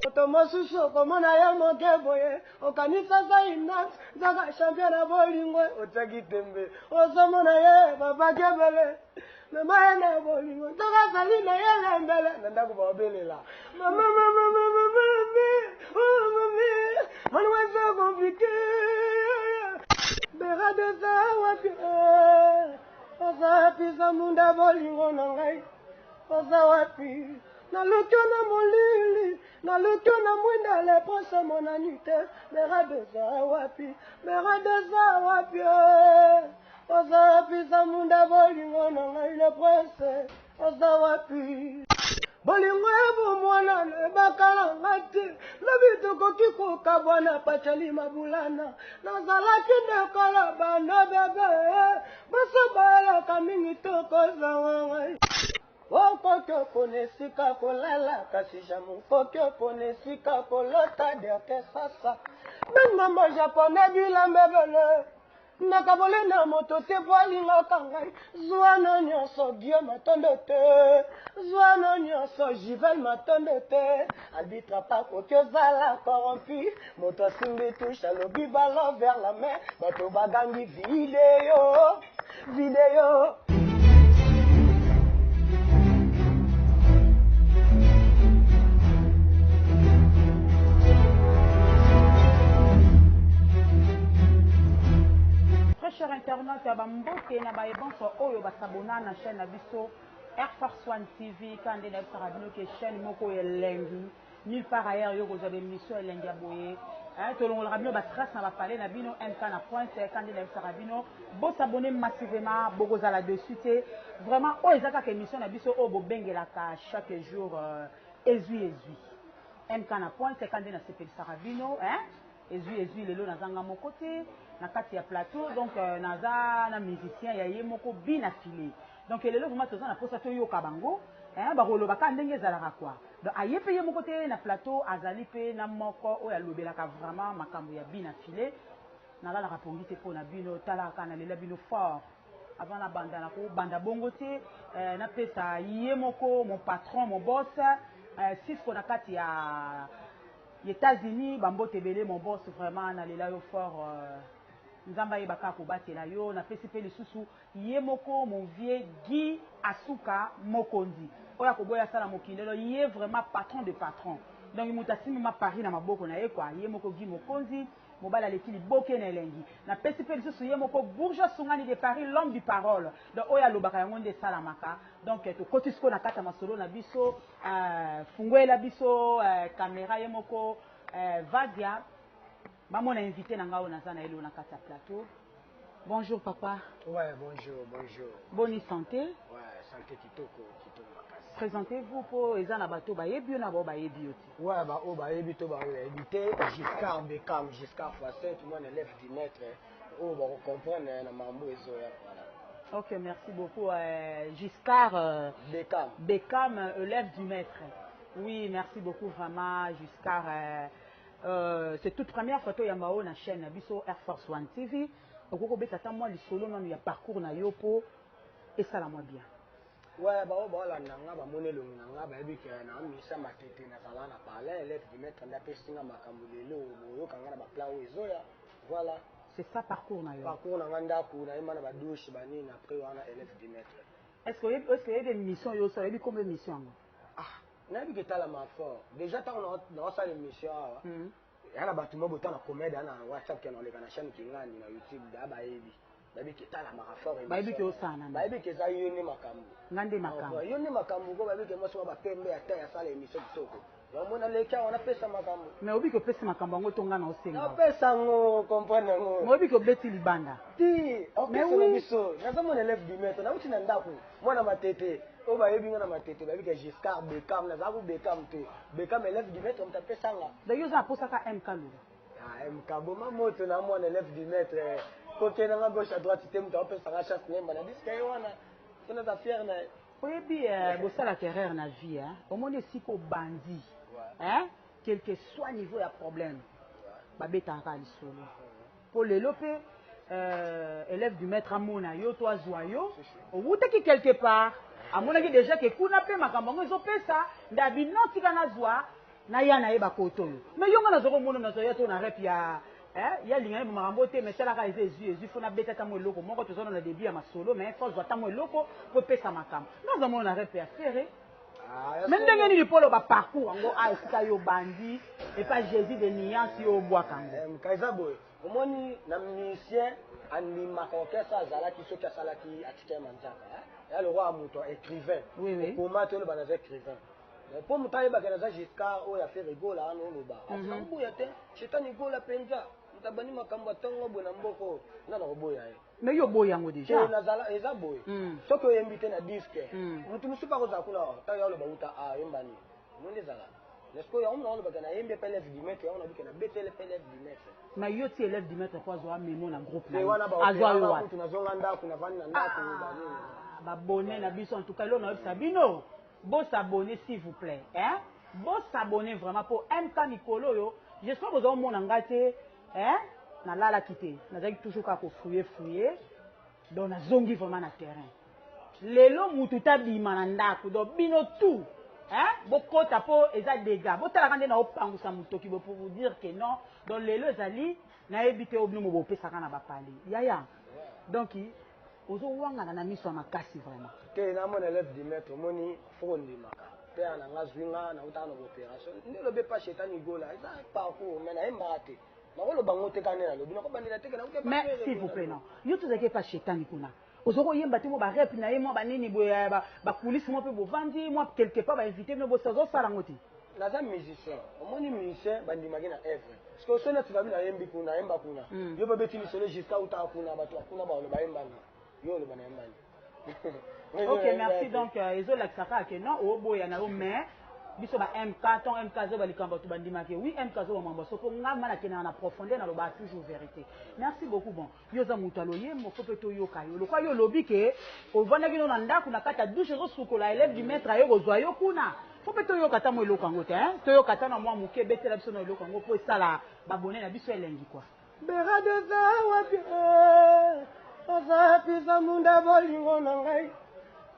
Otomosu shoko mona ya mokeboye. Okanisa sa inat. Zaka champion na bolingwe. Otaki tembe. Osomona ye papa kebele. Mama na bolingo. Zaka sali na ye lembele. Nanda kuba obelela. Mama. Oh mami. Manwa so compliqué. Bera de sa wapi. Osa pisa munda bolingo nangai. Osa wapi. Na lukyo na molili. Na lukyo na mwinda le pose mon anite. Bera de sa wapi. Bera de sa wapi. Osa wapi sa munda bolingo nangai le pose. Osa wapi. Bolingo ebu mwana ne bakala ngati. Lobito kokiko kabwana pachali mabulana. Nazalaki nekola bana bebe. Baso bala kamingi toko zangai. Okokyo ponesika kolala kasisha mukokyo ponesika kolota deke sasa. Mama japonais bilambe bele. Nakabole na moto te boalinga kangai. Zwana nyonso Guillaume matondo te. Zwana nyonso Jivel matondo te. Arbitre pas kokyo zala corrompu. Moto simbi touche alobi ballon vers la main. Bato bagangi vidéo. Chers internautes, Bamboke na baebonso oyo basabona na chaîne Abisso Air Force One TV quand on a sarabino que chaîne moko elengi nulle part ailleurs yo goza émission elengi aboye to longol rabino ba trace na ba parler na bino MK na point quand on a sarabino bo s'abonner massivement bo goza là dessus c'est vraiment o ezaka que émission na biso o bo bengelaka chaque jour ezui MK na point quand on a sepel sarabino ezui lelo nazanga moko te na kati ya plateau donc naza na musicien ya ye moko bina filé donc lelo vraiment toza na posa to yoka bango ba rolo baka ndenge zalaka quoi donc aye pe ye moko te na plateau azali pe na moko o ya lobelaka vraiment makambo ya bina filé na la rapongi te pona bino talaka na lela bino fort avant na banda na ko banda bongo te na pesa ye moko mon patron mon boss Cisco na kati ya États-Unis bambote belé mon boss vraiment na lela yo fort nzamba yebaka ko batela yo na pesipe lisusu ye moko mon vieux Guy Asuka Mokondi oya ko boya sala mokindelo ye vraiment patron de patron donc mutasimi ma Paris na maboko na ye quoi ye moko Guy Mokondi mobala lekili boke na elengi na pesipe lisusu ye moko bourgeois sungani de Paris l'homme du parole donc oya lobaka yango nde salamaka donc to kotisko na kata masolo na biso fungwela biso caméra ye moko Vadia. Maman a invité Nangao Nazana Elo na kata plateau. Bonjour papa. Ouais, bonjour. Bonne santé. Ouais, santé kitoko makasi. Présentez-vous pour Ezana Bato Bayebi na Boba Yebioti. Ouais, bah oh Bayebi to ba éviter Giscard Beckham, Giscard Facet, tout le monde élève du maître. Oh bah on comprend na mambo ezoya voilà. OK, merci beaucoup Giscard Beckham, élève du maître. Oui, merci beaucoup vraiment Giscard c'est toute première photo ya mao na chaîne Abisso Air Force One TV. Okoko betata moi li solo na ya parcours na yopo et ça la moi bien. Ouais bah la nanga ba monelo nanga ba ebi ke na misa matete na sala na parler élève du maître nda pesinga makambo lelo boyo kanga na ba pla ozoya. Voilà, c'est ça parcours na yo. Parcours nanga ndako na imana ba douche ba nini après wana élève du maître. Est-ce que y a des missions yo ça, il y a combien de missions? Na bi ketala ma fort déjà tant on a ça l'émission ya na batu mo botana comédie na WhatsApp ke na le kana chaîne kingani na YouTube da ba yebi ba bi ketala ma fort ba yebi ke osana ba yebi ke za yoni makambo ngande makambo yoni makambo ko ba bi ke mo so ba pembe ya ta ya sala émission kitoko ya mona leka on a pesa makambo mais obi ke pesa makambo ngo tonga na osenga na pesa ngo comprendre ngo mo obi ke beti libanda ti mais oui biso na za mona élève du maître na uti na ndako mwana matete o ba yebi ngana matete ba bi ke Giscard Beckham na za ku Beckham te Beckham élève du maître on ta pesa nga d'ailleurs ça posa ka MK lu MK boma moto na mwana élève du maître côté na gauche à droite te mta pesa nga chasse nemba na disque wana tona ta fier na oyebi bosala carrière na vie au monde siko bandi quel que soit niveau ya problème babetaka lisolo pour lelo pe élève du maître amona yo to azoyo outaki quelque part amonaki déjà que kuna pe makambo ngo ezopesa ndabi notika na zwa na ya na yeba koto mais yonga na zoko mono na zo ya to na rep ya ya linga mo makambo te mais tala ka ezu fona beta ta mo eloko moko to zona na début ya masolo mais faut zo ta mo eloko po pesa makambo na zo mo na rep ya serré mais ndenge ni polo ba parcours ngo a esika yo bandi et pas Jésus de nuance yo bois kango kaisa boy omoni na musicien ani makokesa zalaki soki asalaki atike manzaka ya le roi muto écrivain pour mato le banaza écrivain mais pour mutaye ba kana jusqu'à o ya faire rigola no loba afuna boya te shetani gola penza mutabani makambo tongo bona mboko na boya mais yo boya ngo déjà na zala eza boy soki o invité na disque mutu musupa ko za kuna ta ya lo ba uta yembani monde zala n'est-ce que on a bakana yembe pelef du maître on a dit que na betele pelef du maître mais yo ti élève du maître quoi zo amemo na groupe na azwa yo wa tunazonga ndako na vani na ndako ba bonnet na biso en tout cas lo na Sabino bon s'abonner s'il vous plaît hein bon s'abonner vraiment pour MK Mikolo yo j'espère que vous avez mon engagé hein na lala kité na zaki toujours ka ko fouiller donc na zongi vraiment na terrain lelo mutu tabima na ndako do bino tout hein bokota po eza dégâts botala kande na opangusa mutoki pour vous dire que non donc lelo ezali na ebité obino mo bopesaka na bapali yaya donc ozo wanga na miso makasi vraiment te na mon élève du maître moni fondi maka te ana ngazwinga na utana opération ndelo be pas chetani gola eza parcours mais na embate na wolo bango te kanela lo bino ko bandela te kana uke mais s'il vous plaît non yo tout zake pas chetani kuna ozoko yemba te mo ba rep na ye mo ba nini boya ba police mo pe bo vandi moi quelque part ba inviter no bo sazo sala ngoti na za musicien omoni musicien bandi magina œuvre parce que sona tu vas na yembi kuna yemba kuna yo ba betini solo jusqu'à uta kuna ba to kuna ba lo ba yemba yo le ba na yemba ok merci donc ezo la saka que non o boya na o mais biso ba MK ton MK zo ba likambo to bandima ke oui MK zo mambo so ko ngama na kena na profondeur na lo ba toujours vérité merci beaucoup bon yo za mutalo ye mo ko peto yo kayo lo kwa yo lobi ke o vana kino na ndako na kata douche zo sukola élève du maître ayo go zwa yo kuna faut peto yo kata mo eloko ngo te hein to yo kata na mwa muke betela biso na eloko ngo po esala ba bonne na biso elengi quoi bera de za wapi oza pisa munda bolingo na ngai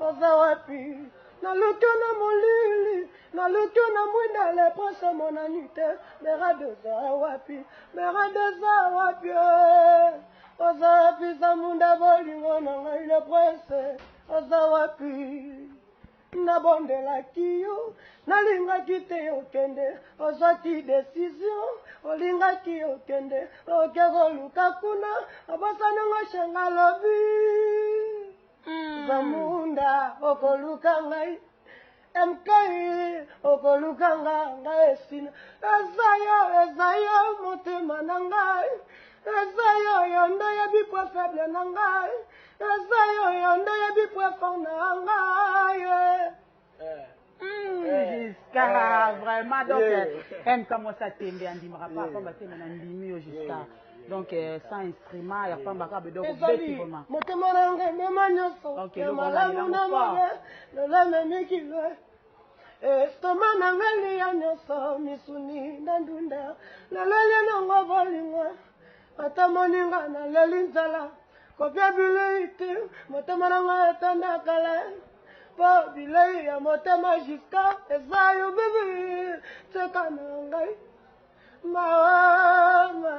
oza wapi na luto na molili na luto na mwinda le prince mon anite bera de za wapi oza pisa munda bolingo na ngai le prince oza wapi nabondelaki yo nalingaki te okende ozwaki décision olingaki okende oke koluka kuna obosanango shenga lobi zamunda okoluka ngai emkai okoluka ngai esina eza yo motema na ngai eza yo yondo yebi point faible na ngai eza yo yondo yebi point fort na ngai jusqu'à vraiment donc M comment ça tembe andimaka pa pa batema na ndimi yo jusqu'à donc sans instrument ya pa mbaka be donc beti vraiment motema na ngai mema nyonso ya malamu na mabe lola memiki lwe estoma na ngai liya nyonso misuni na ndunda naleli nango bolingo ata moninga naleli nzala kopia bilei te motema na ngai etanda kala po bilei ya motema jusqu'à eza yo bibi teka na ngai mama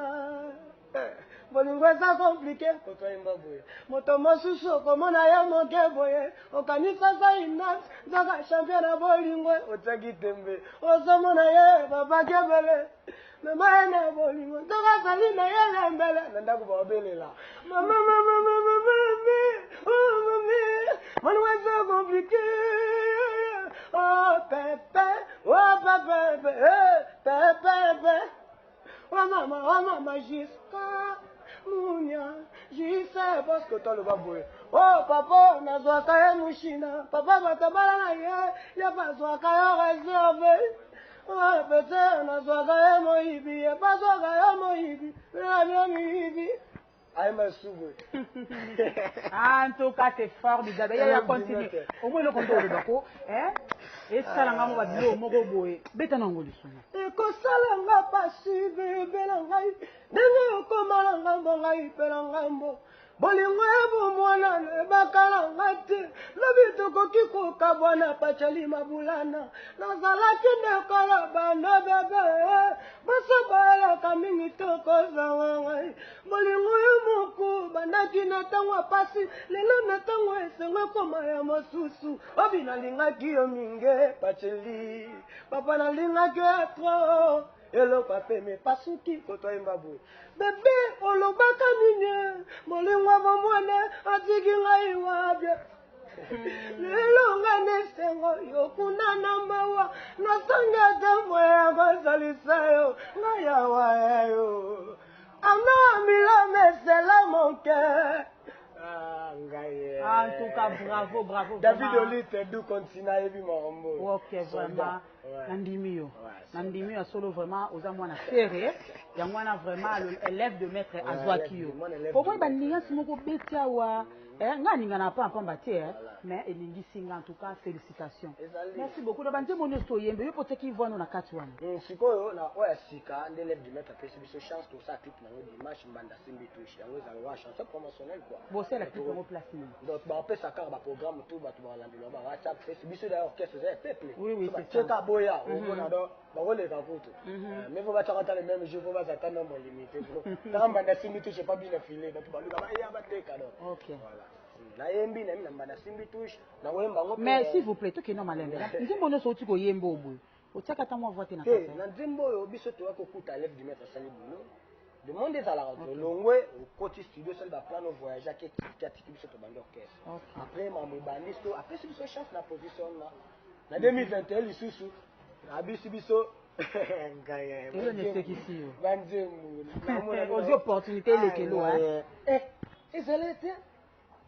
bolingo eza komplike kotoyemba boye moto mosusu okomona ye moke boye okanisa za inas zaka champion na bolingo otiaki tembe ozomona ye babaki ebele mema ye na bolingo ntoka azali na ye lembele na ndako baobelela mama bolingo eza komplike pepe mama jusqu'à munya jise parce que toi le baboye oh papa nazwaka ye mushina papa batabala na ye bazwaka yo réservé oh peut-être nazwaka ye moyibi ye bazwaka yo moyibi bien moyibi aïma soube en tout cas c'est formidable ya continue au moins le compte de bako hein et ça la ngamo badlo moko boye beta nango lisuna ekosala nga pasi bebe na ngai ndenge okoma na ngambo ngai mpe na ngambo bolingo ebumwana nebakala ngate lobi tokoki kokabwana pachali mabulana nazalaki nekala bana bebe basobalaka mingi tokozanga ngai bolingo yomoko bandaki na ntango ya pasi lelo na ntango esengo ekoma ya mosusu obi nalingaki yo mingi pachali papa nalingaki yo tro eloko apeme pasuki kotoyemba boye bebe olobaka nini molingwa bomwana atiki ngai wabia lelo nga nesengo yokuna na mawa nasangi ata moya kozalisa yo ngai awa yayo ama mila mesela mon cœur. En tout cas, bravo, bravo. David Olite, d'où continue à vivre mon rombo. Ok, vraiment. Nandimio. Nandimio, solo vraiment, aux amours à serrer. Il y a vraiment l'élève de maître Azwakio. Pourquoi il y a des gens qui sont bêtés ou il n'y a pas un bâti, mais il y a en tout cas félicitations. Merci beaucoup. Donc, je vais vous dire, je peux qui vont dans la Katouane. Si vous avez Sika, un élève de maître a chance pour ça, clip dans le dimanche, Mbanda Simbi Touche. Il y a une chanson promotionnelle. Bon, c'est la clip en place. Donc, on ça car programme tout, WhatsApp, Facebook, d'ailleurs, qu'est-ce que c'est peuple. Oui, c'est ça. C'est Boya, on a les capotes. Mais vous attendre les mêmes jours, vous attendre un nombre limité. Dans Mbanda Simbi Touche, pas bien filé. Donc, il y a un cadeau. Ok. Voilà. Mais s'il vous plaît, tout qui est normal. Nous avons sorti au Yembo. Au Tchaka, tu as voté dans le Zembo, biso tu as coupé à l'œuvre du maître Sali Boulot. Demandez à la radio, Longwe, au côté studio, seul va plan au voyage qui a ticé sur ton orchestre. Après, maman Banisto, après, c'est une chance la position là. En 2021, il sous Abissibiso. Il ne sait qu'ici. Aux opportunités, les kilos. Et c'est l'été.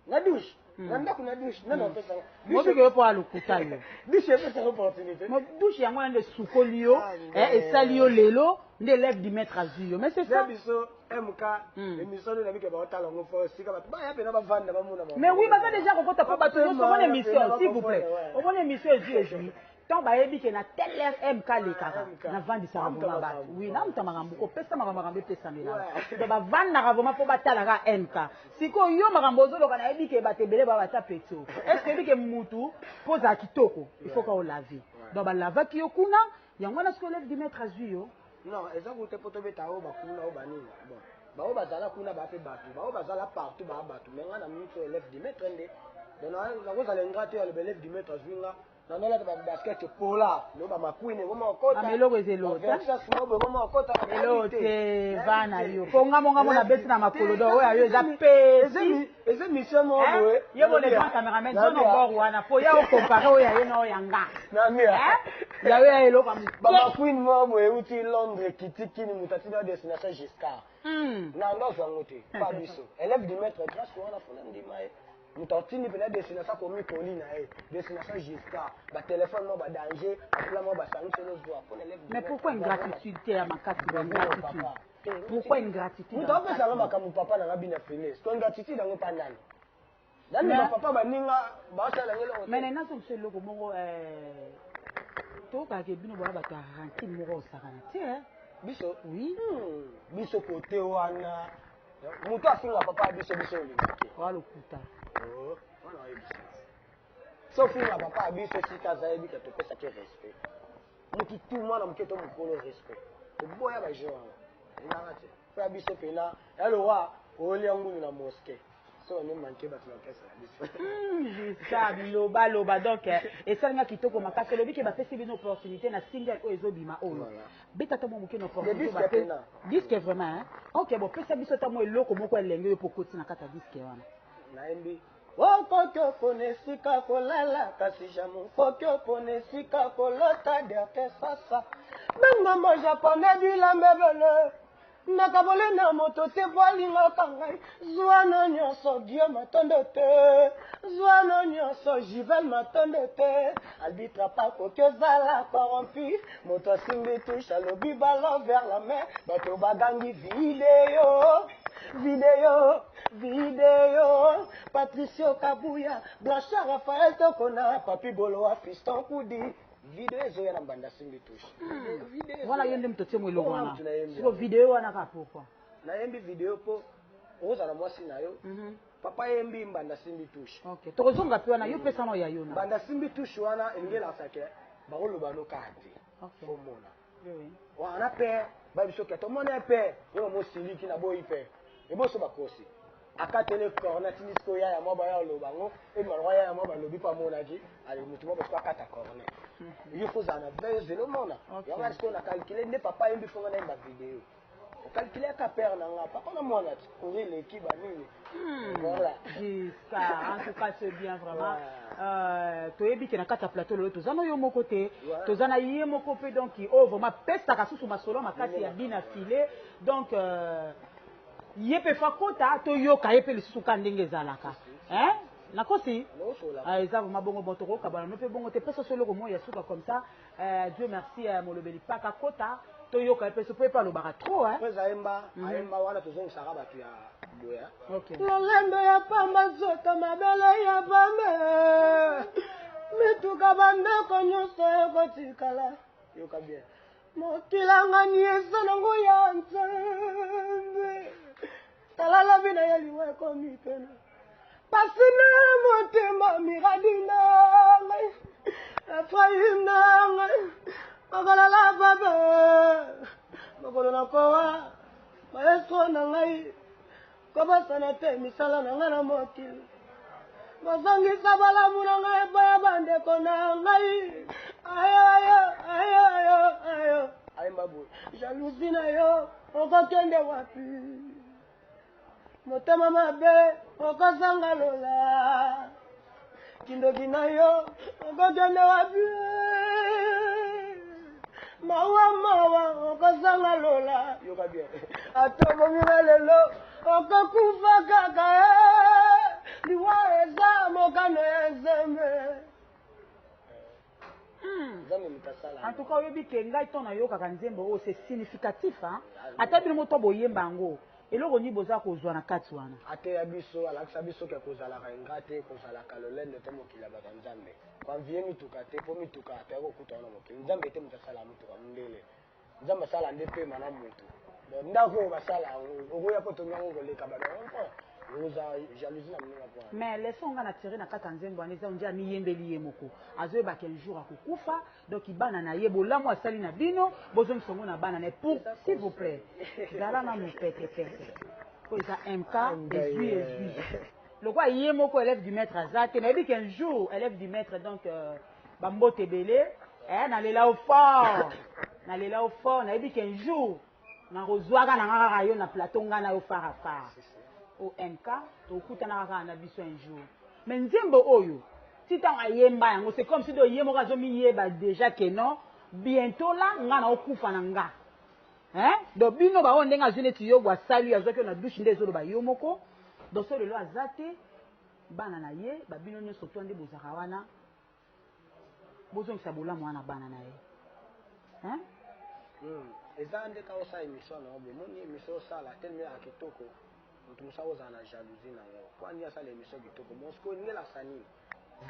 La douche. Nanda kuna douche. Non, pesa. Moi je veux pas le kutalo. Douche c'est une opportunité. Moi douche ya ngwana de sukolio et salio lelo ndélève du maître Azio. Mais c'est ça. Biso MK émission de la vie que ba tala ngo fo sika ba ya pe na ba vanda ba muna. Mais oui, mais déjà ko kota pa ba tout mon émission s'il vous plaît. Au mon émission Dieu. Tant bayebi ke na tel MK le kaka na vandi sa ngoma ba. Oui, na mtamarambu ko pesa marambu pesa mela. To ba vanda ka voma po batala ka MK. Siko yo marambo zo loka na yebi ke batebele ba bata peto. Est-ce que bike mutu poza kitoko? Il faut qu'on lave. Donc ba lava ki yo kuna, yango na ce lève du maître Azio. Non, ezako te poto beta o ba kuna o ba nini. Bon. Ba o bazala kuna ba pe batu. Ba o bazala partout ba batu. Mais ngana minute lève du maître ndé. Donc na ko za lengrate le lève du maître Azio nga. Na nola ba basket pola, no ba makuine ngoma okota. Amelo ezelo. Ça simo bo ngoma okota. Elo te vana yo. Konga monga mona beti na makolo do oya yo za pesi. Eze mission mo bo. Yo bo le grand cameraman zono bor wana po ya o comparer oya yo no yanga. Na mia. Ya yo elo kam. Ba makuine mo bo e uti Londres kitikini mutati na destination Giscard. Na ndo zangote. Pas biso. Élève du maître grâce ko wana fona ndima e. Mutantini pena destination comme Colina destination Giscard ba téléphone no ba danger plan mo ba sangi solo zo pour élève. Mais pourquoi une gratitude à ma carte de gratitude? Pourquoi une gratitude? Muta pe sanga ba kamu papa na bina fele. Sto gratitude ngo pandani. Dan papa ba ninga ba sala ngelo. Mais nena so se loko mongo to ka ke bino ba ta ranti mo sa ranti biso oui biso côté wana mutu afinga papa biso oli. Wala kuta. Oh, voilà, sauf que papa biso sika zaebi ka topesa ke respect. Mutu tout le monde amketo mukolo respect. Boya ba joa. Ina ngate. Fa biso pena, yalo wa oli yangu na mosquée. So on manqué ba tokesa biso. Jusqu'à loba donc et ça nga kitoko makase lobi ke ba pesi bino opportunité na single o ezobima o. Beta to mo mukino opportunité. Disque vraiment hein. OK bon pesa biso ta mo eloko moko elenge yo pokoti na kata disque wana. Naembi okokyo ponesika kolala kasi jamu kokyo ponesika kolota derte sasa benga mo japonais bilambebele nakabole na moto te boalinga kangai zwana nyonso Dieu matondo te zwana nyonso Jivel matondo te arbitre pas kokyo zala corrompu moto simbi touche alobi ballon vers la main bato bagangi vidéo Patricio Kabuya Blanchard Raphaël Tokona Papi Boloa Fiston Koudi vidéo ezoya na banda simbi touche voilà yende mtotie mwelo wana sio vidéo wana ka pourquoi na yembi vidéo po ozala mwasi na yo papa yembi mbanda simbi touche ok tokozonga pe wana yo pesa no ya yo na mbanda simbi touche wana elingelaka ke bakoloba no kati omona wana pe babiso ke tomona pe yo mosiliki na boyi pe eboso bakosi akatele corne tinisko ya mwa ba ya lobango e malwa ya mwa ba lobi pa monaki ali mutu mo ko akata corne yo fozana veille le mona yo ngari ko na calculer ne papa yembi fonga na ba vidéo calculer ka père na nga papa na mwana ko l'équipe ba nini voilà jusqu'à en tout cas c'est bien vraiment toyebi ke na kata plateau lelo tozana yo moko te tozana ye moko pe donc oh vraiment pesa ka susu masolo makati ya bina filé donc ye pe fa kota to yoka ye pe lisusu ka ndenge ezalaka nakosi eza vraiment bongo bon tokoka bana no pe bongo te pesa solo ko moya suka comme ça Dieu merci molobeli paka kota to yoka ye pe so pe pa lobaka trop pesa emba aemba wana tozongisa batu ya boya lolembe ya pamba nzoto mabele ya bambe mituka bandeko nyonso ekotikala yoka bien mokilangani eza nango ya nzambe talala bina ya liwa ekomi pene pasi na motema miradi na ngai efraim na ngai makolala babe makolo nakowa maestro na ngai kobasana te misala na ngai na mokili bozongisa balamu na ngai epai ya bandeko na ngai ayo ayembabu jalousi na yo okokende wapi motema mabe okozanga lola kindoki na yo okokende wapi mawa okozanga lola yoka bien ata bominga lelo okokufa kaka liwa eza mokano ya nzambe en tout cas oyebi ke ngai to nayokaka nzembo oyo c'est significatif ata bino moto boyemba yango eloko nini boza kozwa na kati wana ateya biso alakisa biso ke kozalaka enga te kozalaka lolendo te mokili ya bato ya nzambe kwanvie mituka te mpo mituka ataya kokuta wana mokili nzambe te moto asala mituka mondele nzambe asala nde pema na motu ndako oyo basala okoya po tongango koleka bato oza jalousie na moninga po mais leso nga na tire na kati ya nzembo wana eza ondia miyembeli ye moko azoyebaka un jour akokufa donc bana na ye bolamu asali na bino bozongisa yango na bana na ye pour s'il vous plaît zala nanu petepete po eza mk ezwi lokwa ye moko élève du maître aza te nayebi qu'un jour élève du maître donc bambote ebele nalela au fort nayebi qu'un jour nakozwaka na nga kaka yo na plateau nga na yo farafara au MK tokutana kaka na biso un jour mais nzembo oyo ti ntango ayemba yango c'est comme si do ye moko azomiyeba déjà ke non bientôt la nga na okufa na nga donc bino baoyo ndenge azwi neti yo bwasali azwaki yo na douche nde ezoloba yo moko donc so lelo aza te bana na ye babino nyonso to nde bozaka wana bozongisa bolamu wana bana na ye eza nde ka osala émission na yo bomoni émission osala telemi ya kitoko moto mosa ozala na jalousie na yo po andi asala émission kitoko mosiko olingelasa nini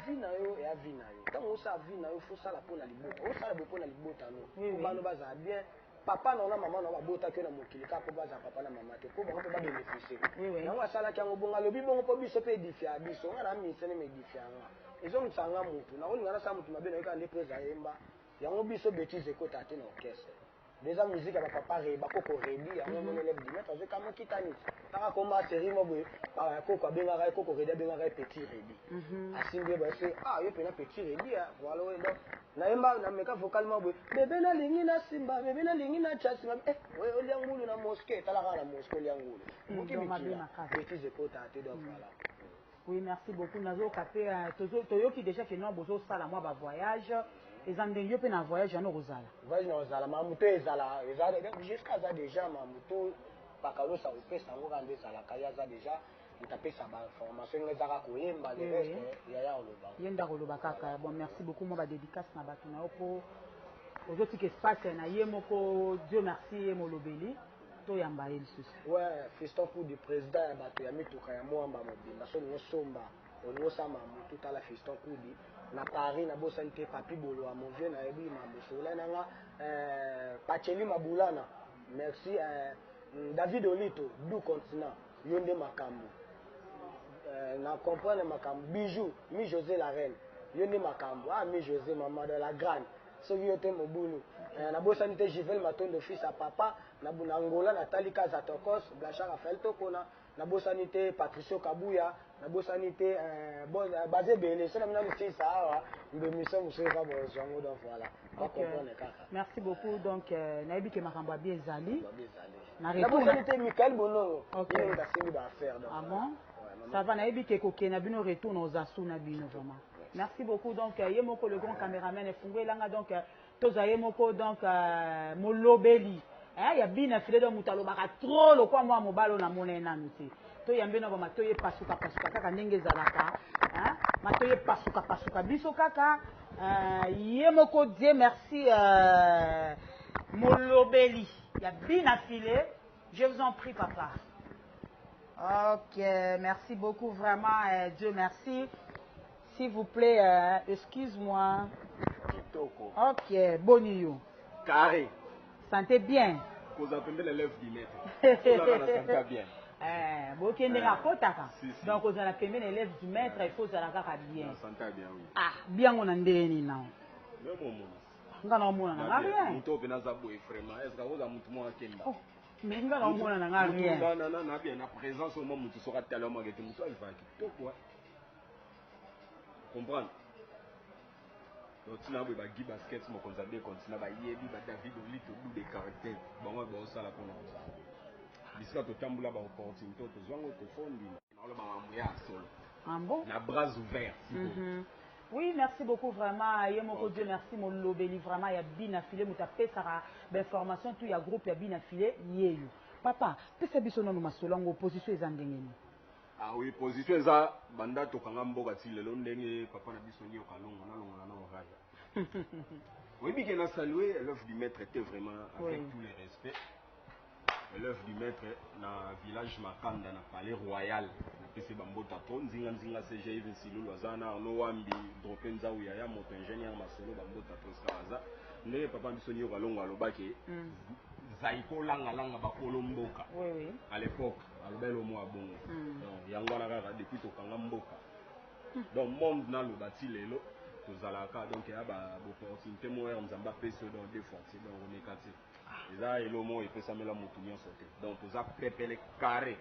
vi na yo eya vi na yo ntango osala vi na yo fosala mpo na libota osala bo mpo na libota no bano bazala bien papa na mama na babotaki yo na mokili kaka mpo bazala papa na mama te mpo bango mpe babénéficie yango asalaki yango bongo alobi bongo mpo biso mpe edifia biso nga na misene ma edifia nga ezongisa nga motu nakolinga nasala motu mabe nayoka nde mpo ezayemba yango biso bétise ekota te na orchestre déjà musique ya bapapa bakoko redi yango mona élève du maître azwi kama okitani taka koma série mo boye koko abengaka koko redi abengaka petit redi asimbi ye boye yo mpena petit redi voilà oyo donc nayemba nameka vocalement boye bebe nalingi nasimba bebe nalingi natya nsima olia ngulu na moske etalaka na moske olia ngulu moki bikila bétise ekota te donc voilà. Oui, merci beaucoup. Nazoka pe toyoki déjà que nous bozosala moi ba voyage. Eza ndenge pe na voyage na kozala. Voyage na kozala ma muto ezala jusqu'à ça déjà ma muto bakalo sa opesa ngo kande ezala kaya za déjà ntapesa ba information ngezaka koyemba le reste ya oloba. Yenda koloba kaka. Bon, merci beaucoup moi ba dédicace na bato na opo. Ozoti que espace na yemoko Dieu merci molobeli. Toyamba ye lisusu. Ouais, fiston coup du président ya bato ya mituka ya mwamba mobimba so ngo somba ongo sama mutu tala fiston coup di na Paris na bosani te papi bolo a mauvais na yebi mabosola nanga Pacheli Mabulana merci David Olito du continent yonde makambo na comprendre makambo bijou mi José la reine yonde makambo mi José maman de la grande soki yo te mobulu nabosani te Jivel Matondo fils à papa na Angola Nathalie Kazatokos Blanchard Raphaël Tokona nabosani te Patricio Kabuya nabosani te basé belé so na mina fils awa ndomiso museka bozwango donc voilà merci beaucoup donc nayebi ke makambo bien ezali nabosani te Michael Bonongo yenge kasimbi ba affaire donc ah bon ça va nayebi ke kokena bino retourne aux assous na bino vraiment. Merci beaucoup. Donc, Yemoko, le grand caméraman, est fungé là, donc, Toza Yemoko, donc, Molobeli. Il y a bien un filet de Moutalo, trop le quoi, moi, mon ballon, na mon énan, aussi. To yambeno ba matoye pasuka kaka ndenge zalaka. Matoye pasuka biso kaka. Yemoko Dieu merci Molobeli. Il y a bien un filet. Je vous en prie, papa. Ok, merci beaucoup, vraiment, Dieu merci. S'il vous plaît, excuse-moi. Kitoko. Ok, Bonio. Carré. Sentez bien. Vous appelez l'élève du maître. Vous sentez bien. Donc, vous avez l'élève du maître, il faut que vous bien. Sentez bien, oui. Ah, bien, on a ndé ni non. Même au moment. Nga na mona na rien. Muto penaza boy vraiment. Est-ce que vous avez mutu mo akemba? Mais nga na mona na rien. Na bien na présence au moment mutu sera tellement que mutu il va kitoko. Comprendre. Donc tu n'as pas de basket, mon conservé continue à yebi, David Olito, des caractères. Bon, moi, ça la qu'on a. D'ici là, tu tamboula ba opportunité, tu zoango te fondi. On le ba mouya solo. Ah bon? La bras ouvert. Oui, merci beaucoup vraiment. Yemoko Dieu merci mon lobeli vraiment il y a bien affilé, muta pesara d'information tout il y a groupe il y a bien affilé yeyo. Papa, pesa biso no masolongo opposition ezandengeni. Ah oui, position ça, banda to kanga mboka ti lelo ndenge papa na biso nyo kalongo na longo na oraja. Oui, bien qu'on a salué, l'œuvre du maître était vraiment avec tous les respects. L'œuvre du maître na village Makanda na palais royal. C'est bambota to nzinga nzinga CG Vincilo Lozana no wambi dropenza uya ya moto ingénieur masolo bambota to skaza. Ndenge papa biso nyo kalongo alobaki. Zaiko langa langa bakolo mboka. Oui oui. À l'époque, albelo mo abongo. Donc yangwana kaka depuis to kanga mboka. Donc monde na lo bati lelo tozalaka donc ya ba opportunité mo ya nzamba peso donc des forces donc on est quartier. Et là elo mo e pesa mela mutu nyo sauter. Donc toza pepele carré.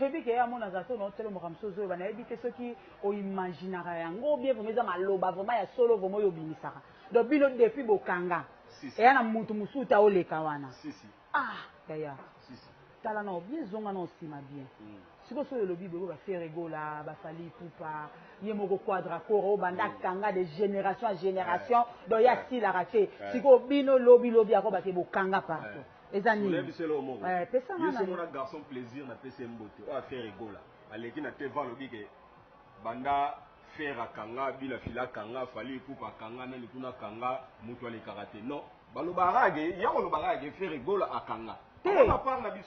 Rebi ke ya mona zato no telo mo kamsozo ba na ebi ke soki o imaginara yango bien vraiment maloba vraiment ya solo vraiment yo binisaka. Donc bino depuis bokanga. Et ya na mutu musuta o leka wana. Si si. Ah, daya. Si si. Tala na bien zonga na osima bien. Siko so le lobi bego ba faire rigola, ba fali poupa, yemoko quadra koro banda kanga de génération à génération, donc ya si la raté. Siko bino lobi akoma ke bokanga partout. Ezani. Pesa na. Yeso mona garçon plaisir na pesa mboto. O a faire rigola. Aleki na te va lobi ke banda faire kanga bila fila kanga fali poupa kanga na likuna kanga mutu ale karaté. Non, baloba rage, ya baloba rage faire rigola akanga.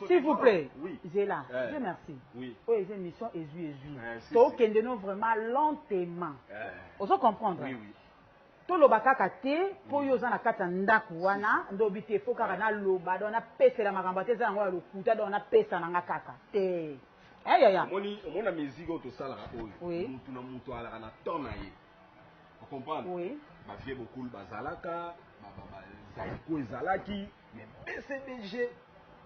S'il vous plaît, oui. Zéla, Dieu merci. Oui. Oui, c'est une mission éjouée. Donc, nous vraiment lentement. Vous comprendre? Oui, oui. Tout le bakaka te, pour y oser na kata ndakuana, ndobite fo kaka na loba, don na pese la magambate za ngwa lokuta, don na pesa na ngakaka. Te. Aïe. Mon a musique auto salara oyo. Oui. Mutu na mutu ala na tona ye. Vous comprenez? Oui. Ba vie beaucoup le bazalaka, ba zaiko ezalaki, mais BCDG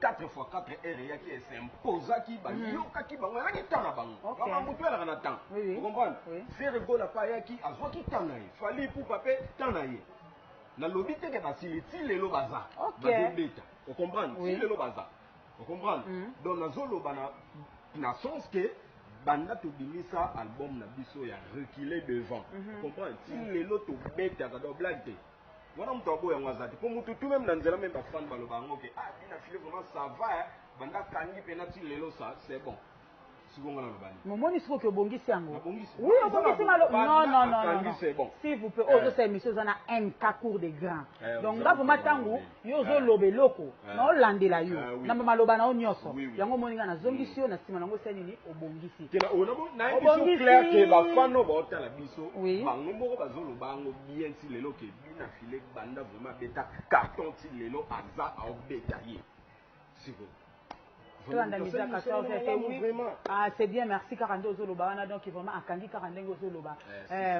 4x4 RIA qui s'impose qui ba yoka ki bango na kitana bango. Ba mutu ala na temps. Vous comprenez? Faire gola pa ya ki azwa ki tana ye. Fali pour papé tana ye. Na lobi te ke basiliti lelo baza. Ba beta. Vous comprenez? Si lelo baza. Vous comprenez? Donc nazolo bana na sens que banda to binisa album na biso ya reculer devant. Comprends? Si lelo to beta ka do blague te. Wana mtu aboya ngwazati. Pour mutu tout même na nzela même ba fan baloba ngo ke bina file vraiment ça va banda kangi penati lelo ça c'est bon. Momoni siko ke bongisi yango. Oui, bongisi malo. Non. C'est bon. S'il vous plaît, ozo sa émission zana un cours de grand. Donc nga pour matangu yo zo lobe loko. Na olandela yo. Na maloba na onyoso. Yango moninga na zongisi yo na sima nango senini obongisi. Kena onamo na émission clair que ba fano ba otala biso. Bango moko bazolo bango bien si lelo ke bina file banda vraiment beta carton ti lelo aza a obeta ye. Siko. tolandamisa 14 oui. Ah, c'est bien, merci Karande Ozoloba. Donc vraiment akangi Karande Ozoloba.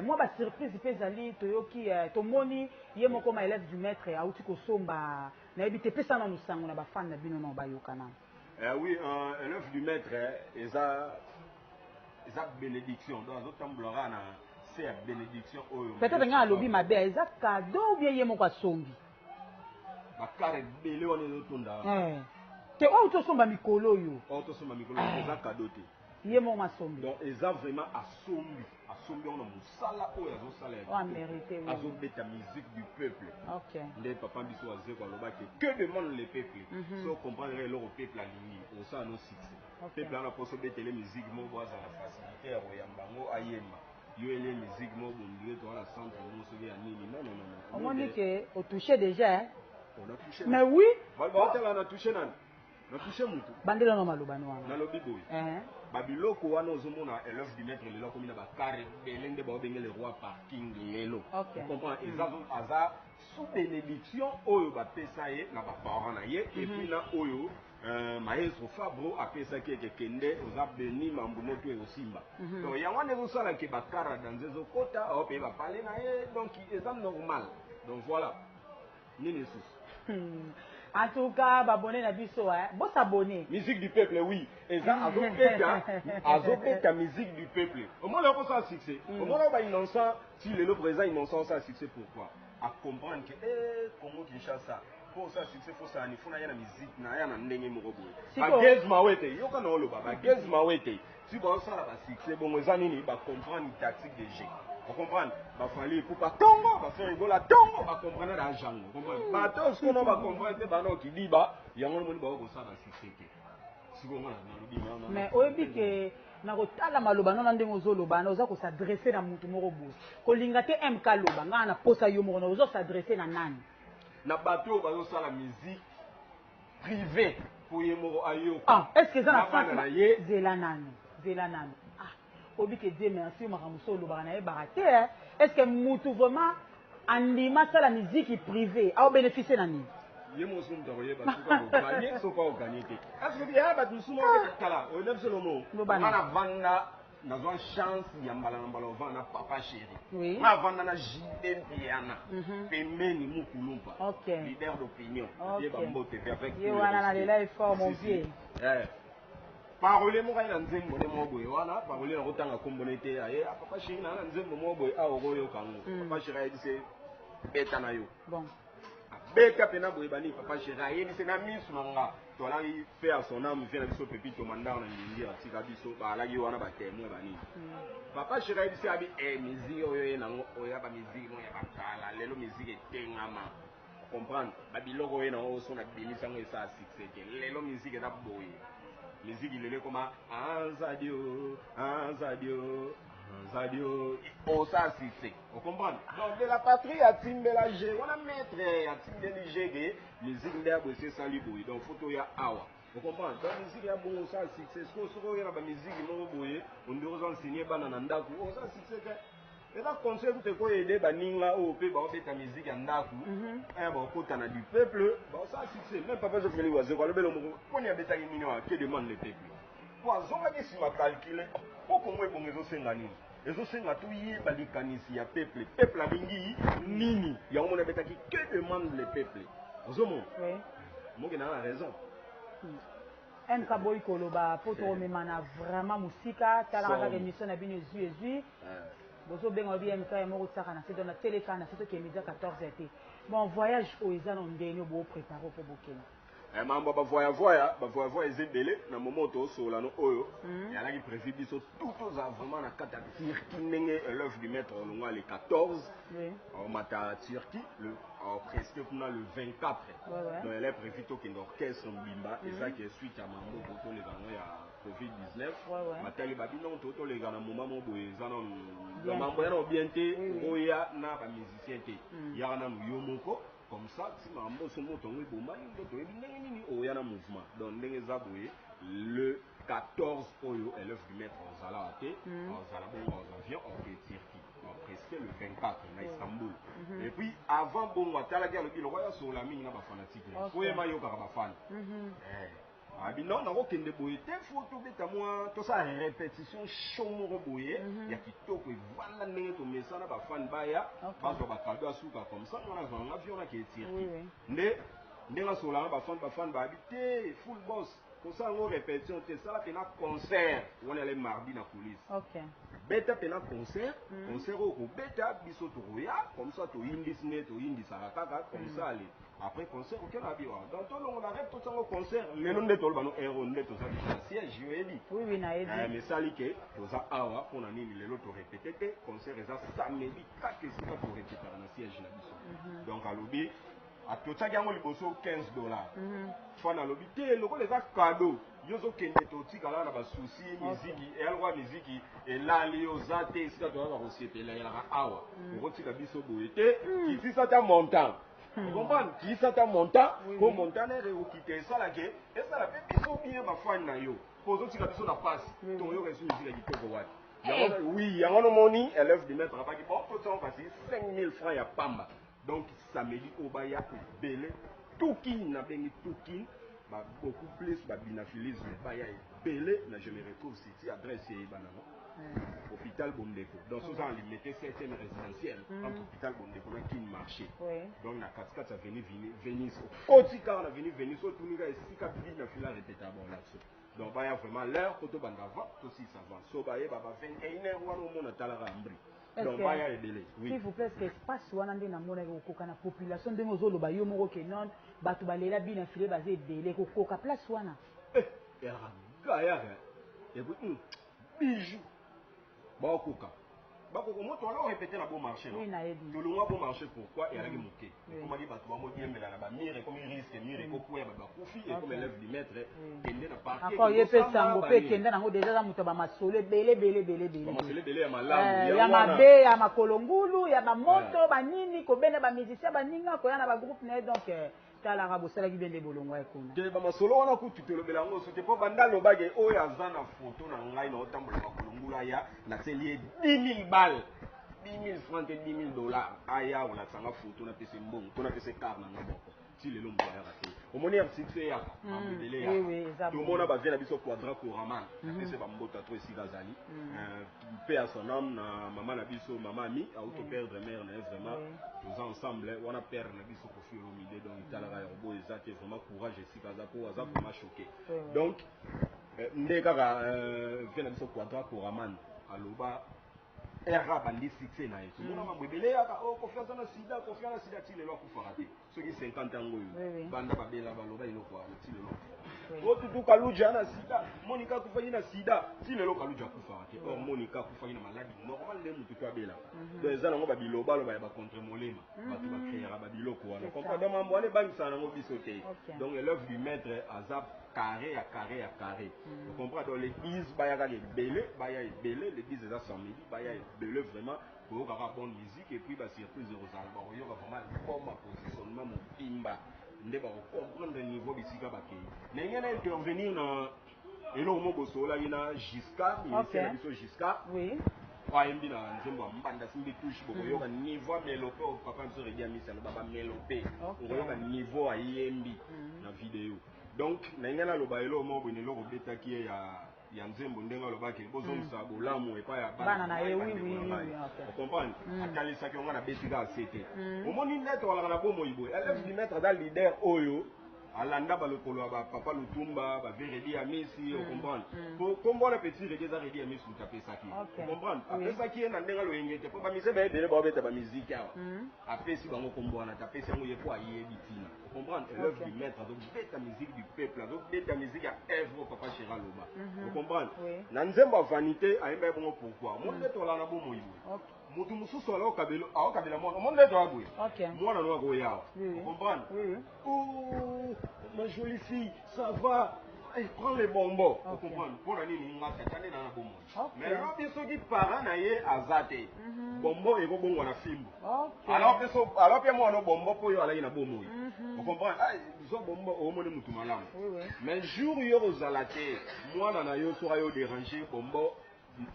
Moi ba surprise pe zali toyoki tomoni ye moko ma élève du maître auti ko somba na ebité pesa na musango na ba fan na bino na ba yokana. Oui, élève du maître eza bénédiction donc azotambolaka na c'est bénédiction oyo. Peut-être nga alobi mabe eza cadeau ou bien ye moko asombi. Ba kare belé wana ezotonda. Te oyo tosomba mikolo yo. Oyo tosomba mikolo eza cadeau te. Ye moko masombi. Donc eza vraiment asombi on a musala oyo azosala. On mérité oui. Azobeta musique du peuple. OK. Nde papa biso azeko aloba que demande le peuple. So comprendre le peuple alingi au ça no succès. Peuple ana poso betele musique mo boza la facilité ya yambango ayemba. Yo ele musique mo bondire to la centre mo so ya nini. Non. On dit que au touché déjà hein. On a touché. Mais oui. On a touché nan. On a touché mutu. Bandela no maloba no wana. Na lobi boy. Babiloko wana ozomona élève du maître lelo komi na ba carré belende ba obenge le roi parking lelo. OK. Tu comprends aza sous bénédiction oyo ba pesa ye na ba parents na ye et puis na oyo maestro Fabro apesa ke kende oza béni mambo moto e osimba. Donc ya wana ezosala ke ba kara dans ezo kota o pe ba parler na ye donc c'est normal. Donc voilà. Nini sous. En tout cas, abonné na biso bon s'abonner. Musique du peuple oui. Et ça azobeta musique du peuple. Au moins là pour ça succès. Au moins là ba innocent si le présent innocent ça succès pourquoi? À comprendre que Congo Kinshasa pour ça succès faut ça il faut na ya musique na ya na ndenge moko boye. Ba gezma wete yoka na oloba ba gezma wete. Si ba ça la succès bon ezanini ba comprendre tactique de jeu. Vous comprenez? Il fallait pour pas Tongo, il va faire rigoler à Tongo, il va comprendre l'argent. Vous comprenez? Maintenant, ce qu'on va comprendre, c'est qu'il dit, il y a un monde qui va ça dans la société. Mais au début que na kotala maloba non ndenge ozoloba na oza ko s'adresser na mutu moko boye. Ko lingate MK loba nga na posa yo moko na ozo s'adresser na nani? Na bato bazo sala musique privée pour ye moko ayo. Ah, est-ce que ça na face na zela nani? Obi que Dieu merci makamuso lo bana e baraté est-ce que mutu vraiment andima ça la musique privée a bénéficier nani ye mo sum doye ba gagner so ko gagner te est-ce que ya ba tusumo kala o nem solo mo na vanda na zo chance ya mbala vanda papa chéri na vanda na jide piana pembeni mukulumpa leader d'opinion ye ba mbote avec ye wana na lela effort mon pied parole mo kana nzembo ne mo boye wana parole na kotanga kombone te aye papa chéri na nzembo mo boye a okoyo kango papa chéri a dit beta na yo bon beta pena boye bani papa chéri a dit na misu nanga to la fait à son âme fait na biso pepito mandar na ndingi atika biso ba la wana ba témoin bani papa chéri a dit abi musique oyo na oya ba musique mo ya bakala lelo musique etengama comprendre ba biloko oyo na o so na bilisa ngo esa succès ke lelo musique da boye musique il est comme Anzadio oh ça c'est on comprend donc de la patrie à Timbelage on a maître à Timbelage musique là c'est ça lui donc photo ya awa on comprend donc musique ya bon ça c'est ce qu'on la musique mo boye on doit enseigner banana ndaku oh ça c'est et là conseil te ko aider baninga o pe ba obeta musique ya ndaku ba kota na du peuple ba ça c'est même pas besoin de faire les ko le belo mo ko ni abeta ni mino que demande le peuple pour zonga ni si ma calculer pour ko mo bongezo senga nini ezo senga tu yi balikanisi ya peuple alingi nini ya mo na beta ki que demande le peuple ozomo oui mo ke na raison MK boy koloba poto memana vraiment musika tala ka émission na bino zui bozo benga bi MK mo tsaka na c'est dans la téléphone na c'est que midi 14h bon voyage au ezana ndeni bo préparer pour bokena mambo ba voyage ezebele na moment to sola no oyo ya la ki prévu biso tout aux vraiment na kata Turquie ndenge l'œuvre du maître longa le 14 au mata Turquie le presque pour le 24 donc elle est prévu to que l'orchestre mbimba et ça qui est suite à mambo poto les gano ya COVID-19 matali babi non toto les gana moment mo boye zana mambo ya no bien te oya na ba musicien te ya na yomoko comme ça si mambo so moto ngwe bomani moto ebinenge nini oya na mouvement donc ndenge zaboué le 14 oyo élève du maître ozala ate ozala bon aux avions en Turquie presque le 24 na Istanbul et puis avant bon atala ki alobi le roya sur la mingi na ba fanatique oye mayo ka ba fan abi non nakokende boye te fo tobeta mwa tosala répétition show moko boye ya kitoko evanda ndenge tomesana bafani baya bazwa bakado asuka comme ça nga nazwanga avion naketire nde nasolanga bafani babi te full boss kosala ngo répétition te sala pena concert wana ale mardi na kulisi beta pena concert oyo kobeta biso tokoya comme ça toyindisi nde toyindisaka kaka comme ça ale après concert okena abi wa dans tolongo na rep tosango concert lelo nde toloba no ero nde toza na siège yoyebi mais sali ke toza awa mpona nini lelo torépété te concert eza samedi kaka esika torépétaka na siège na biso donc alobi atotiaki yango liboso $15 fana alobi te lokola eza kado yo ozokende totikala na basusi miziki eyalokwa miziki elali oza te esika toyaka kosepelelaka awa okotika biso boye te kitisa ta montant okomprendre kitisa ta montant po montant nere okite esalake esala mpe biso bien bafani na yo po ozotika biso na pasi toyoka esu miziki ya kitoko wati oui yango nomoni élève de maître abaki bon totiango kasi 5000 francs ya pamba. Donc samedi au baya belé tuki na bengi tuki ba beaucoup plus ba binaphilisme baya belé na je me retrouve city adresse e banano hôpital Bondeko donc sous en limité 7e résidentiel entre hôpital Bondeko na kin marché donc na 4 ça Venise otika na Venise otunika esika bina fila répéta bon là-dessus donc baya vraiment l'heure photo bandava aussi ça va so baya baba 21h wana au monde talara ambri. Donc, s'il vous plaît, ce espace où on a la population de nos zones, il y a un peu de bateau balela bien filé basé belé coca place wana. Eh, bijou. Ba coca. Ba coca moi toi là répéter la bon marché non. Tout le monde bon marché pourquoi et avec moké. Comment dire bateau mo bien mela ba mire comme risque mire ko ko ya ba kufi et comme élève du maître kende na parquet. Encore yé pe sango pe kende na ngo déjà muto ba masole belé. Ba masole belé ya malamu ya mabe ya makolongulu ya ba moto ba nini ko bena ba musicien ba ninga ko ya na ba groupe né donc tala rabo sala ki bende bolongo ya kuna. Ke ba masolo wana ku tutolobela ngo so te po banda lo bage o ya zana photo na ngai na otambola ba kolongulu ya na seli 10 000 balles 10 000 francs et $10 aya on a sanga photo na pese mbongo to na pese car na ngaboko ti lelo mbo ya raté o moni ya succès ya ambele ya to mona ba vient biso quadra couraman pese ba mbota to esika zali paix à son âme na maman na biso maman ami auto perdre mère na vraiment tous ensemble on a perdre na biso ko fi romide donc talaka ya robo ezate vraiment courage esika za po aza vraiment choqué donc ndeka ka vient na biso quadra couraman aloba era bandi succès na yesu mona mabwebele yaka o confiance na sida ti lelo akufaka te soki 50 ans oyo banda babela baloba eloko wana ti lelo o tutu kaluja na sida monika akufaki na sida ti lelo kaluja akufaka te or monika akufaki na maladi normal nde mutu to abela donc eza nango babiloba aloba ya bakontre molema bato bakreera babiloko wana comprendre mambo wana ebangisana nango biso te donc l'œuvre du maître aza carré. Vous comprenez? Donc l'église, l'église est à samedi, belé vraiment pour avoir bonne musique et puis surprise de Rosalie. Il y a vraiment comme positionnement mon timba. On va comprendre le niveau de Sika Bakay. Mais il y a intervenir dans et là on bosola il y a Giscard, ministère Giscard. Oui. Kwa yembi na nzembo mbanda simbi touche boko yoka niveau mélopé au papa nso redia misa no baba mélopé. Yoka niveau a yembi na vidéo. Donc nangana loba elo mo bone lo robeta ki ya nzembo ndenga loba ke bozomisa bolamu epa ya bana na oui on comprend akalisa ki ngana betika cete omoni lettre wala na bomo ibo élève du maître dans leader oyo alanda balokolo ba papa lutumba ba veredi ya Messi on comprend pour combo le petit redi za redi ya Messi utapesa ki on comprend apesa ki na ndenga lo yengete po ba mise ba ebele ba beta ba musique awa apesi bango kombo na tapesi yango yepo ayebi tina on comprend l'œuvre du maître donc beta musique du peuple donc beta musique ya œuvre papa Chéra Loba on comprend na nzembo vanité ayemba bongo pourquoi mon lettre la na bo moyibo mutu mususu ala okabelo akabela mwana mon lettre abwe mwana no ko yawa on comprend oh ma jolie fille ça va. Hey, prends les bonbons. Vous comprenez? Pour aller dans la tête, dans la bonbon. Mais alors, bien sûr, qui parent naïe azate. Bonbon et bonbon on a film. Alors, bien moi on a bonbon pour y aller dans bonbon. Vous comprenez? Ah, ils ont bonbon au moins de mutumalam. Mais jour yo rozalate, moi na yo sera yo déranger bonbon.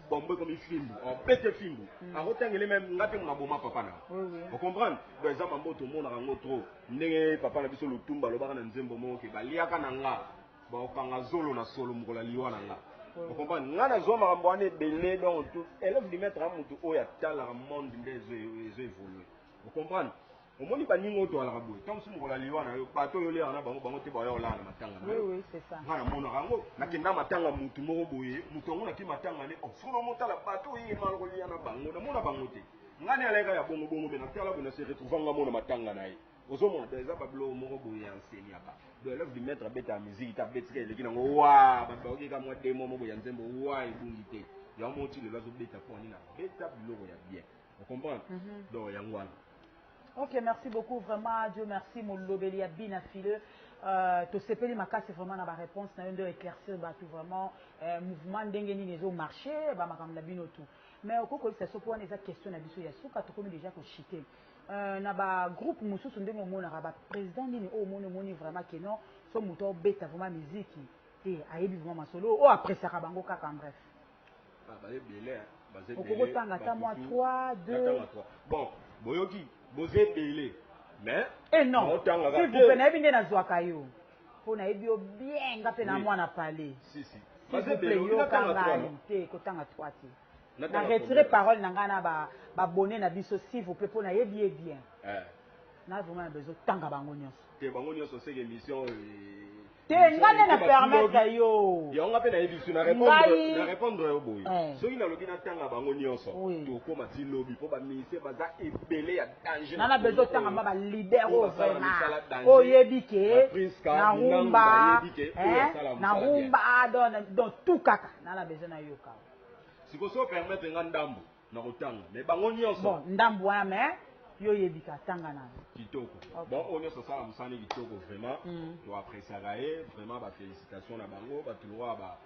Bombe comme film, en pète film. En retang les mêmes ngate ngaboma papa na. Vous comprenez? Par exemple, mboto mona rango trop. Ndenge papa na biso lutumba lobaka na nzembo mo ke baliaka na nga. bakanga zolo na solo mokola liwa na nga okomprendre nga nazwa makambo wana ebele donc tout élève du maître amutu oyo atalaka monde nde ezo évolue okomprendre omoni baninga oyo toalaka boye ntango so mokola liwa na yo bato oyo oleyaka na bango te baoya olala na matanga na yo nga namonaka yango nakenda matanga mutu moko boye mutu yango naki matanga ne soki nomotala bato oyo yema kolia na bango namona bango te nga ne alayaka ya bongo me natala boye nase retrouva nga mona matanga na ye ozomona eza babilo moko boye ya enseigne yaka donc élève du maître abeta ya musique tabetika eleki nango wa bato bakokeka mwa demo moko ya nzembo wa ebungi te yango moti lelo azobeta mpo anini abeta biloko ya bien ocomprendre donc yango wana. Ok, merci beaucoup, vraiment, Dieu merci, mon lobeli a bien affilé. To sepeli maka c'est vraiment la réponse, na de éclaircir tout vraiment mouvement d'engeni les au marché, ba makam na bino tout. Mais au cours ça se pose des questions na biso ya suka to comme déjà ko chité. Na ba groupe mususu ndenge mona ba président nini o moni vraiment que non, so muto beta vraiment musique et ayebi vraiment solo o après ça bango kaka en bref. Ah ba ebele ba zebele. Okoko tanga ta moi 3 2 bon, boyoki Bosé Bélé. Mais non, si vous prenez bien na zwaka yo. Pour na ebio bien ngapé na moi na parler. Si. Si vous plaît yo kanga te ko tanga 3 ti. Na retirer parole na ngana ba bonné na biso s'il vous plaît pour na yebi bien. Na vraiment besoin tanga bango nyonso. Te bango nyonso c'est émission te ngane na permettre yo. Yo ngape na yebisu na répondre yo boy. Soki na lobi na tanga bango nyonso. To ko mati lobby po ba ministère baza ebele ya danger. Na besoin tanga ba libéro vraiment. O yebike na rumba. Na rumba dans tout kaka. Na besoin na yo ka. Si ko so permettre ngandambo na kotanga. Mais bango nyonso. Bon, ndambo wana mais yo yebika tanga na kitoko. Bon on est sur ça musani kitoko vraiment to apprécier vraiment ba félicitations na bango ba tulwa ba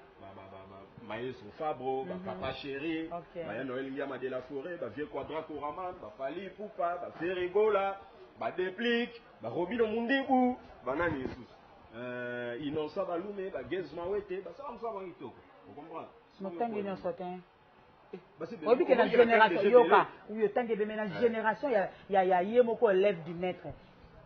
maestro Fabro ba papa chéri ba ya Noël Yama de la forêt ba vieux quadra Koraman ba Fali Poupa ba Ferrigola ba Déplique ba Robino Mundibu ba nani Jesus Inonsa Balume ba Gezma Wete ba ça musaba kitoko vous comprenez motangi no sotin obi que la génération yoka oui tangi be na génération ya yemoko élève du maître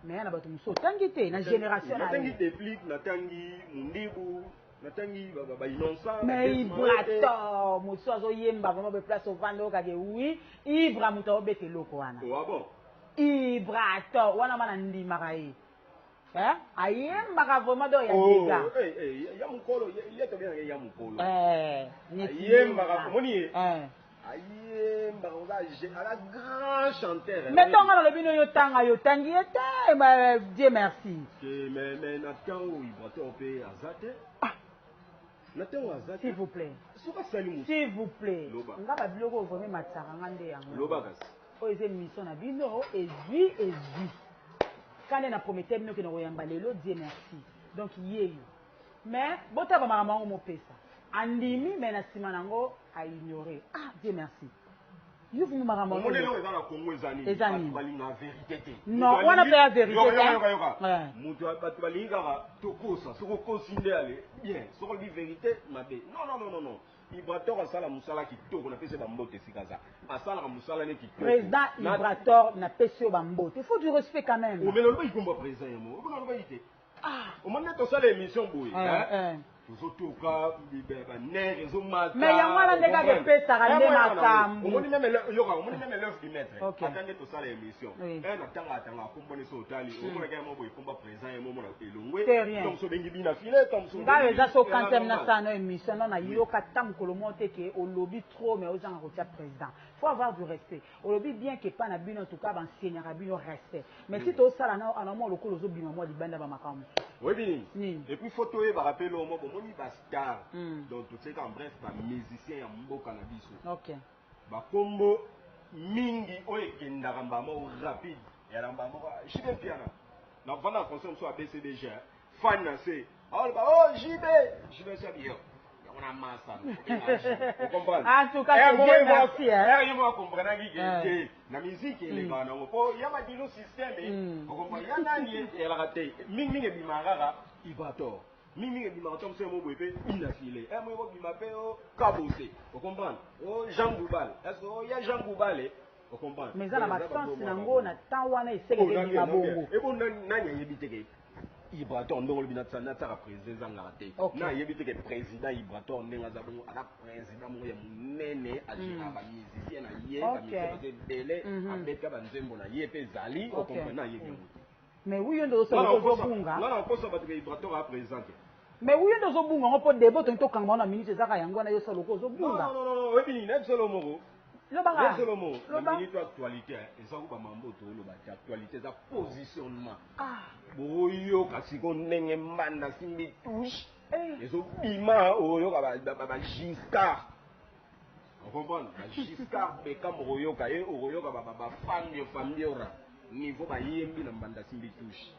mais na bato muso tangi te na génération na tangi Déplique na tangi Mundibu na tangi ba Inonsa mais Ibrato muso azo yemba vraiment be place au vando ka ke oui Ibra muto obete loko wana oh bon Ibrato wana mana ndimaka ye ayembaka vraiment do ya diga ya mukolo il est bien ya mukolo ayembaka moni ayembaka on a grand chanteur mais tonga na lobino yo tanga yo tangi ete Dieu merci mais na tango Ibrato pe azate na tango azate s'il vous plaît s'il vous plaît nga ba biloko vraiment matsaka ngande yango lobakas o eze mission na bino ezui quand on a promis que nous allons lelo Dieu merci donc yeyo mais bota ba mama mo pesa andimi mais na sima nango a ignorer Dieu merci yo vous mama mo on est là dans la Congo ezani balinga vérité non on a pas la vérité mutu batu balinga tokosa soko kosinde ale bien soko di vérité mabe non Ibrator asala musala kitoko na pese bambote sikaza asala ka musala ne kitoko président Ibrator na pese bambote il faut du respect quand même o melo ba ikomba président yemo o ba ite o monna to sala émission boye tozotoka ba nere ezomata mais yango wana ndeka ke pesa ka nde makambo omoni même l'œuvre du maître attendez to sala émission na tanga akombone so otali omona ka mo boye komba président yemo mona elongwe donc so bengi bina file comme so nga eza so kantem na sana émission non na yoka tam kolomote ke o lobby trop mais ozanga ko tia président faut avoir du respect o lobby bien que pas na bino en tout cas enseignant bino respect mais si to sala na ana mo lokolo zo bino mo libanda ba makambo oui bien et puis photo e ba rappeler au mo moni ba star donc tout c'est en bref ba musicien ya mboka na biso OK ba kombo mingi o ekendaka mbamo rapide ya mbamo jibe piano na vana concert so ABCDG fan na c'est oh jibe ça bien on a massa vous comprenez en tout cas c'est merci il moi comprendre que na musique ile bana ko ya ba dilo système vous comprenez ya nani ya la raté mingi nge bimarara Ibrator mingi nge bimarara mse mo bwebe inafile mo ko bimape o kabose vous comprenez Jean Goubal est-ce que ya Jean Goubal vous comprenez mais ça na ba sens nango na temps wana eseke ke ngabongo et bon nani yebiteke Ibrator ndongo le binatsa na tsara président ngate na yebite ke président Ibrator ndenga za bongo ala président mo ya munene ajira ba musicien na ye ba musicien ba bele abeka ba nzembo na ye pe zali o comprendre yebi mais oui ndo so bunga ngana kosa ba ke Ibrator a présenter mais oui ndo zo bunga ngo po debo to kanga na minute zaka yango na yo solo ko zo bunga non webi ni solo mo lo banga solo mo la minute actualité eza ko ba mambo to lo ba actualité za positionnement boyo kasi ko ndenge mbanda simbi touche ezo bima oyo ba Giscard on comprend ba Giscard be kam oyo ka e oyo ka ba fan de fambiora niveau ba yembi na mbanda simbi touche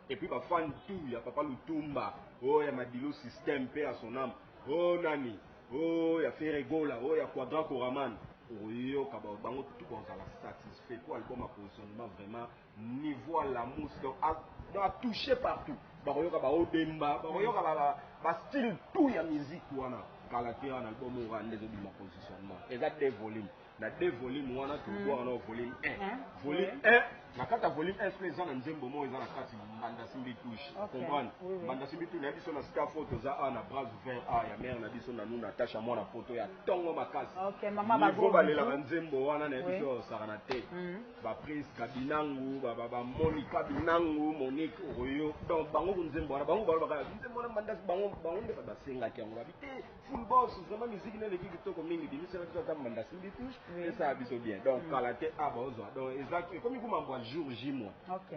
et puis ba fan tout ya papa Lutumba oh ya Madilo système pe à son âme oh nani oh ya Ferregola oh ya Quadra Koraman oyo ka bango tout bon ça la satisfait pour album à positionnement vraiment niveau la mousse donc a touché partout baroyo ka ba odemba baroyo ka ba style tout ya musique wana kalaté un album au rende de ma positionnement et ça des volumes na deux volumes wana tout voir na volume 1 volume 1 na kata volume 1 présent na nzembo mo eza na kati mbanda simbi touche comprendre mbanda simbi touche na biso na ska photo za na bras ouvert ya mère na biso na nous Natacha mwana photo ya tongo makasi OK mama ba go balela ba nzembo wana na biso sarana te ba prise kabinangu ba Monica binangu Monique oyo donc bango nzembo wana bango ba nzembo wana mbanda bango nde ba senga ki yango babite full boss vraiment musique ne leki kitoko mingi biso na biso ta mbanda simbi touche et ça biso bien donc kalaté abazo donc exact comme comme en jour J moi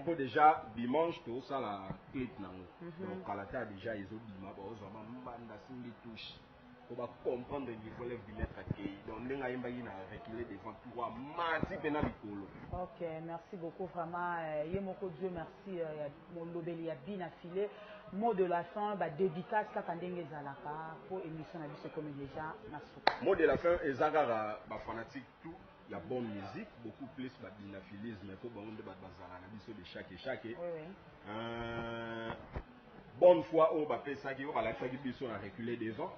pour déjà dimanche tout ça la clip nango donc kalaté déjà ils ont bima bazo mbanda simbi touche on va comprendre le niveau lève du maître accueilli donc ndenga yemba ina reculer devant toi mati pena likolo. OK merci beaucoup vraiment yemoko Dieu merci mon lobeli ya bien affilé mot de la fin ba dédicace kaka ndenge zalaka pour émission na biso comme déjà nasuka mot de la fin ezagara ba fanatique tout il y a bonne musique beaucoup plus ba binaphilisme ko ba onde ba bazala na biso de chaque bonne fois au bapé ça qui va la faire biso na reculer devant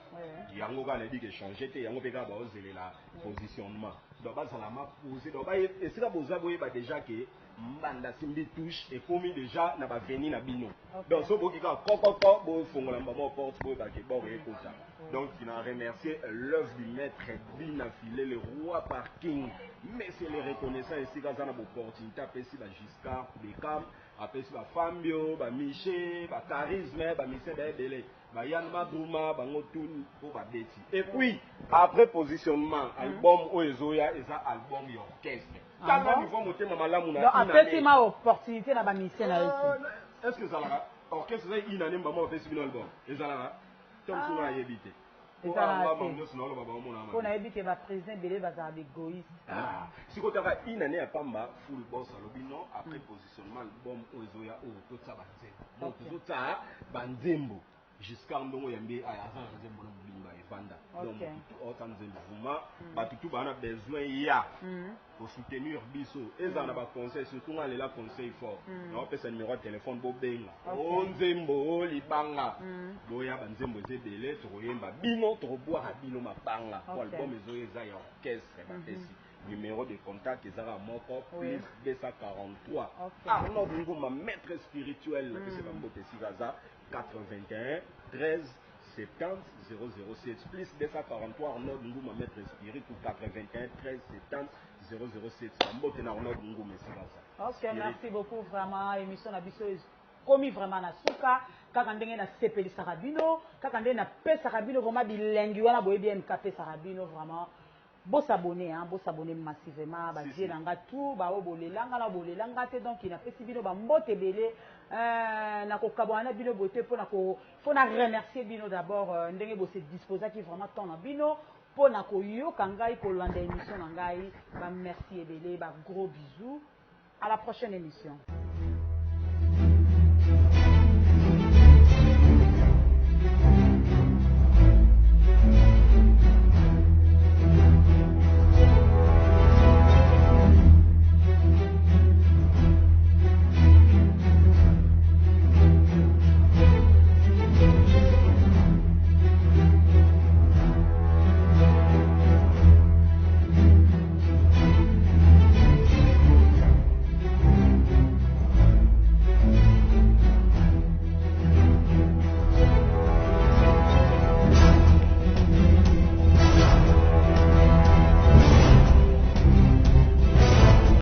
yango ka na dit que changer te yango peka ba ozele la positionnement donc ba ça ma poser donc ba esika boza boye ba déjà que mbanda simbi touche et commis déjà na ba venir na bino donc so boki ka kokoko bo fongola mbamo porte bo ba ke bo ekota donc il a remercié l'œuvre du maître bien affilé le roi parking mais c'est les reconnaissants ici quand on a l'opportunité après si ba Giscard Beckham après si ba Fambio ba Miché ba charisme ba Miché ba Dele ba Yann Madrouma ba Ngotun pour ba Beti et puis après positionnement album Oezoya et ça album orchestre quand niveau monter mama lamu na donc après ma opportunité na ba Miché na est-ce que ça la orchestre ça une année maman fait sur album et ça la tom suna yebite on a dit que le président Belé va être égoïste. Si vous avez une année à Pamba, full boss à l'obino, après positionnement, l'album Oezoya, tout ça, donc tout ça, Banzembo, jusqu'à Ndongo Yambe, à Yazan, Nzembo, Bimba et Vanda. Donc, autant Nzembo, tout a besoin, il y a, pour soutenir Bisso, et ça n'a pas conseil, surtout quand il a conseil fort. On peut se numéro de téléphone, Bobenga, Nzembo, Libanga, Boya, Banzembo, Zébélé, Troyemba, Bino, Trobois, Bino, Mapanga, pour l'album Ezoya, orchestre, numéro de contact, ils ont mon plus 243. Arnaud Bingo, ma maître spirituel, c'est ma beauté Sigaza, 81 13 70 007 plus 243 Arnaud Bingo, ma maître spirituel, 81 13 70 007. Ma beauté Arnaud Bingo, mais Sigaza. Ok, merci beaucoup, vraiment. Émission Nabiso commis vraiment na suka kaka ndenge na sepeli sarabino kaka ndenge na pe sarabino vraiment bilengi wana boye bien MKP sarabino vraiment beau s'abonner massivement ba die nanga tout ba obolelanga na bolelanga te donc il a fait bino ba mbote belé na ko kabwana bino bote pour na ko faut na remercier bino d'abord ndenge bo se disposer qui vraiment tant na bino pour na ko yoka ngai ko landa émission na ngai ba merci ebele ba gros bisous à la prochaine émission.